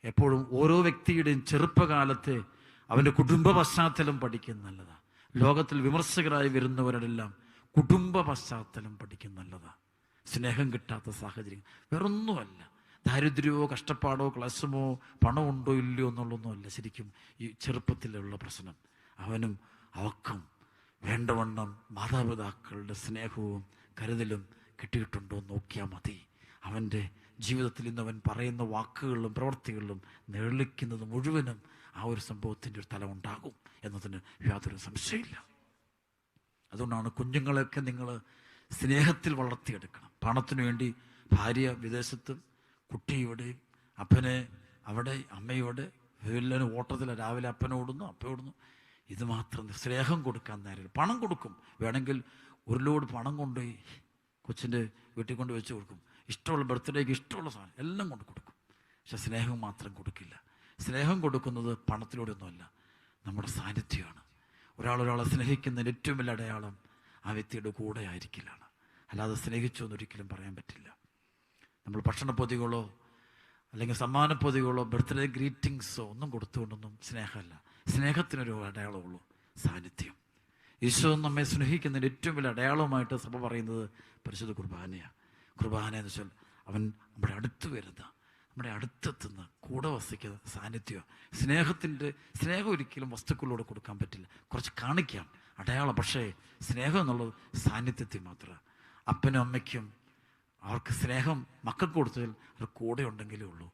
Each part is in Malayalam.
എപ്പോഴും ഓരോ വ്യക്തിയുടെയും ചെറുപ്പകാലത്തെ അവൻ്റെ കുടുംബ പശ്ചാത്തലം പഠിക്കുന്നത് നല്ലതാണ്. ലോകത്തിൽ വിമർശകരായി വരുന്നവരെല്ലാം കുടുംബ പശ്ചാത്തലം പഠിക്കുന്നത് നല്ലതാണ്. സ്നേഹം കിട്ടാത്ത സാഹചര്യം വേറൊന്നുമല്ല. ദാരിദ്ര്യമോ കഷ്ടപ്പാടോ ക്ലേശമോ പണമുണ്ടോ ഇല്ലയോ എന്നുള്ളതൊന്നുമല്ല ശരിക്കും ഈ ചെറുപ്പത്തിലുള്ള പ്രശ്നം. അവനും അവക്കും വേണ്ടവണ്ണം മാതാപിതാക്കളുടെ സ്നേഹവും കരുതലും കിട്ടിയിട്ടുണ്ടോ നോക്കിയാൽ മതി. അവൻ്റെ ജീവിതത്തിൽ ഇന്ന് അവൻ പറയുന്ന വാക്കുകളിലും പ്രവൃത്തികളിലും നിഴലിക്കുന്നത് മുഴുവനും ആ ഒരു സംഭവത്തിൻ്റെ ഒരു തലം ഉണ്ടാകും എന്നതിന് യാതൊരു സംശയമില്ല. അതുകൊണ്ടാണ് കുഞ്ഞുങ്ങളെയൊക്കെ നിങ്ങൾ സ്നേഹത്തിൽ വളർത്തിയെടുക്കണം. പണത്തിനു വേണ്ടി ഭാര്യ വിദേശത്തും കുട്ടി ഇവിടെയും, അപ്പനെ അവിടെ അമ്മയോടെ, എല്ലാവരും ഓട്ടത്തിൽ രാവിലെ അപ്പനോടുന്നു അപ്പയോടുന്നു. ഇത് മാത്രം സ്നേഹം കൊടുക്കാൻ നേരം പണം കൊടുക്കും. വേണമെങ്കിൽ ഒരു ലോഡ് പണം കൊണ്ടുപോയി കൊച്ചിൻ്റെ വീട്ടിൽ കൊണ്ട് വെച്ച് കൊടുക്കും. ഇഷ്ടമുള്ള ബർത്ത്ഡേക്ക് ഇഷ്ടമുള്ള സാധനം എല്ലാം കൊണ്ട് കൊടുക്കും. പക്ഷെ സ്നേഹം മാത്രം കൊടുക്കില്ല. സ്നേഹം കൊടുക്കുന്നത് പണത്തിലൂടെയൊന്നുമല്ല, നമ്മുടെ സാന്നിധ്യമാണ്. ഒരാളൊരാളെ സ്നേഹിക്കുന്നതിന് ഏറ്റവും വലിയ അടയാളം ആ വ്യക്തിയുടെ കൂടെ ആയിരിക്കലാണ്. അല്ലാതെ സ്നേഹിച്ചു എന്നൊരിക്കലും പറയാൻ പറ്റില്ല. നമ്മൾ ഭക്ഷണപ്പൊതികളോ അല്ലെങ്കിൽ സമ്മാനപ്പൊതികളോ ബർത്ത്ഡേ ഗ്രീറ്റിങ്സോ ഒന്നും കൊടുത്തുകൊണ്ടൊന്നും സ്നേഹമല്ല. സ്നേഹത്തിനൊരു അടയാളമുള്ളൂ, സാന്നിധ്യം. ഈശോ നമ്മെ സ്നേഹിക്കുന്നതിന് ഏറ്റവും വലിയ അടയാളമായിട്ട് സഭ പറയുന്നത് പരിശുദ്ധ കുർബാനയാണ്. കുർബാന എന്ന് വെച്ചാൽ അവൻ നമ്മുടെ അടുത്ത് വരുന്ന, നമ്മുടെ അടുത്തെത്തുന്ന, കൂടെ വസിക്കുന്ന സാന്നിധ്യം. സ്നേഹം ഒരിക്കലും വസ്തുക്കളിലൂടെ കൊടുക്കാൻ പറ്റില്ല. കുറച്ച് കാണിക്കാം അടയാളം, പക്ഷേ സ്നേഹം എന്നുള്ളത് സാന്നിധ്യത്തിൽ മാത്രമാണ്. അപ്പനും അമ്മയ്ക്കും അവർക്ക് സ്നേഹം മക്കൾക്ക് കൊടുത്തതിൽ അവർ കൂടെ ഉണ്ടെങ്കിലേ ഉള്ളൂ.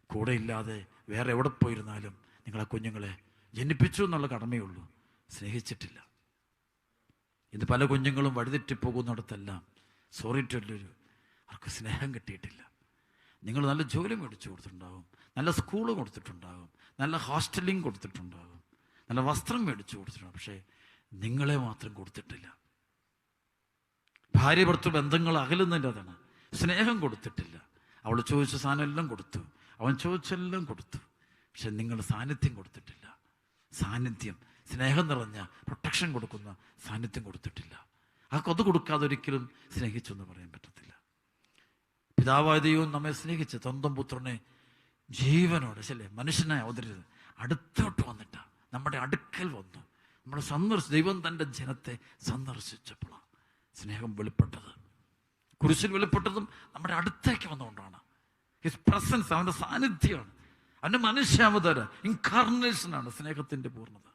കൂടെ ഇല്ലാതെ വേറെ എവിടെ പോയിരുന്നാലും നിങ്ങളെ കുഞ്ഞുങ്ങളെ ജനിപ്പിച്ചു എന്നുള്ള കടമയേ ഉള്ളൂ, സ്നേഹിച്ചിട്ടില്ല. ഇത് പല കുഞ്ഞുങ്ങളും വഴിതെറ്റിപ്പോകുന്നിടത്തെല്ലാം സോറി ടു അവർക്ക് സ്നേഹം കിട്ടിയിട്ടില്ല. നിങ്ങൾ നല്ല ജോലി മേടിച്ചു കൊടുത്തിട്ടുണ്ടാകും, നല്ല സ്കൂള് കൊടുത്തിട്ടുണ്ടാകും, നല്ല ഹോസ്റ്റലിംഗ് കൊടുത്തിട്ടുണ്ടാകും, നല്ല വസ്ത്രം മേടിച്ചു കൊടുത്തിട്ടുണ്ടാകും, പക്ഷേ നിങ്ങളെ മാത്രം കൊടുത്തിട്ടില്ല. ഭാര്യ ഭർത്തൃ ബന്ധങ്ങൾ അകലുന്നതിൻ്റെ അതാണ്. സ്നേഹം കൊടുത്തിട്ടില്ല. അവൾ ചോദിച്ച സാധനം എല്ലാം കൊടുത്തു, അവൻ ചോദിച്ചെല്ലാം കൊടുത്തു, പക്ഷെ നിങ്ങൾ സാന്നിധ്യം കൊടുത്തിട്ടില്ല. സാന്നിധ്യം, സ്നേഹം നിറഞ്ഞ പ്രൊട്ടക്ഷൻ കൊടുക്കുന്ന സാന്നിധ്യം കൊടുത്തിട്ടില്ല. ആ കൊതു കൊടുക്കാതെ ഒരിക്കലും സ്നേഹിച്ചു എന്ന് പറയാൻ പറ്റത്തില്ല. പിതാവായ ദൈവം നമ്മെ സ്നേഹിച്ച് സ്വന്തം പുത്രനെ ജീവനോടെ ശല്ലേ മനുഷ്യനായി അവതരിച്ചത് അടുത്തോട്ട് വന്നിട്ടാണ്, നമ്മുടെ അടുക്കൽ വന്നു. നമ്മളെ ദൈവം തൻ്റെ ജനത്തെ സന്ദർശിച്ചപ്പോഴാണ് സ്നേഹം വെളിപ്പെട്ടത്. കുരിശിൽ വെളിപ്പെട്ടതും നമ്മുടെ അടുത്തേക്ക് വന്നുകൊണ്ടാണ്. ഹിസ് പ്രസൻസ്, അവൻ്റെ സാന്നിധ്യമാണ്, അവൻ്റെ മനുഷ്യാവതാര ഇൻകാർണേഷനാണ് സ്നേഹത്തിൻ്റെ പൂർണ്ണത.